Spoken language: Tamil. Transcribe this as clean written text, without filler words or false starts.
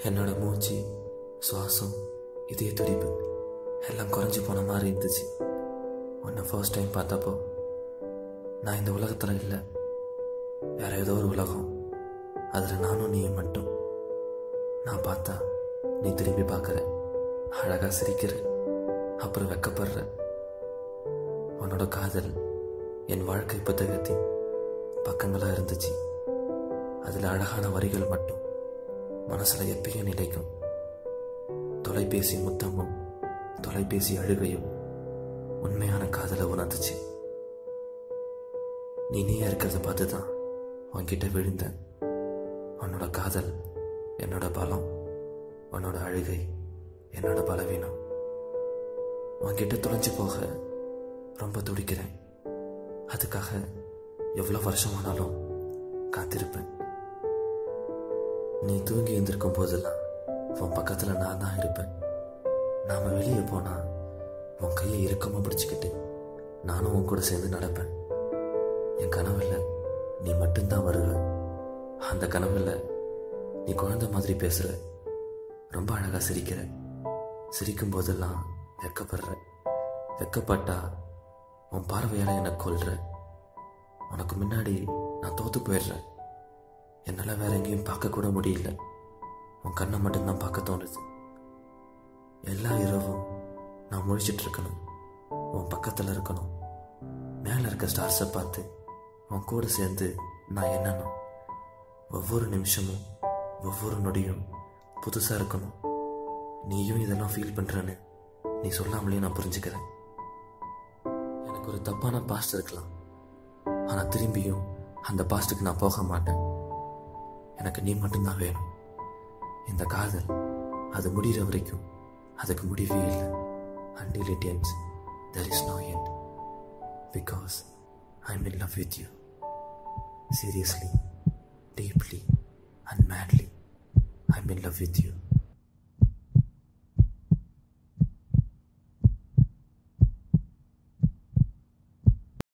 என்னோட மூச்சு, சுவாசம், இதய துடிப்பு எல்லாம் குறைஞ்சி போன மாதிரி இருந்துச்சு. உன்னை ஃபர்ஸ்ட் டைம் பார்த்தப்போ நான் இந்த உலகத்தில் இல்லை, வேற ஏதோ ஒரு உலகம், அதில் நானும் நீயும் மட்டும். நான் பார்த்தா நீ திரும்பி பார்க்குற, அழகாக சிரிக்கிற, அப்புறம் வெக்கப்படுற. உன்னோட காதல் என் வாழ்க்கை புத்தகத்தின் பக்கங்களாக இருந்துச்சு. அதில் அழகான வரிகள் மட்டும் மனசில் எப்பயும் நிலைக்கும். தொலைபேசி முத்தமும் தொலைபேசி அழுகையும் உண்மையான காதலை உணர்ந்துச்சு. நீயா இருக்கிறத பார்த்து தான் உன்கிட்ட விழுந்தேன். உன்னோட காதல் என்னோட பலம், உன்னோட அழுகை என்னோட பலவீனம். உன்கிட்ட தொலைஞ்சு போக ரொம்ப துடிக்கிறேன். அதுக்காக எவ்வளோ வருஷமானாலும் காத்திருப்பேன். நீ தூங்கி எழுந்திருக்கும் போதெல்லாம் உன் பக்கத்தில் நான் தான் இருப்பேன். நாம் வெளியே போனால் உன் கையை இறுக்கமாக பிடிச்சிக்கிட்டு நானும் உன் கூட சேர்ந்து நடப்பேன். என் கனவில் நீ மட்டும்தான் வருவ. அந்த கனவில் நீ குழந்தை மாதிரி பேசுகிற, ரொம்ப அழகாக சிரிக்கிற. சிரிக்கும் போதெல்லாம் வெக்கப்படுற. வெக்கப்பட்டா உன் பார்வையால் என்னை கொல்ற. உனக்கு முன்னாடி நான் தோற்று போயிடுறேன். என்னால் வேற எங்கேயும் பார்க்கக்கூட முடியல. உன் கண்ணை மட்டும்தான் பார்க்க தோணுது. எல்லா இரவும் நான் முழிச்சிட்டு இருக்கணும், உன் பக்கத்தில் இருக்கணும். மேலே இருக்க ஸ்டார்ஸை பார்த்து உன் கூட சேர்ந்து நான் என்னணும். ஒவ்வொரு நிமிஷமும் ஒவ்வொரு நொடியும் புதுசாக இருக்கணும். நீயும் இதெல்லாம் ஃபீல் பண்ணுறேன்னு நீ சொல்லாமலே நான் புரிஞ்சுக்கிறேன். எனக்கு ஒரு தப்பான பாஸ்ட் இருக்கலாம், ஆனால் திரும்பியும் அந்த பாஸ்ட்டுக்கு நான் போக மாட்டேன். எனக்கு நீ மட்டும்தான் வேணும். இந்த காதல் அது முடிகிற வரைக்கும் அதுக்கு முடிவே இல்லை. Until it ends, there is no end. Because I'm in love with you. Seriously, deeply and madly, I'm in love with you.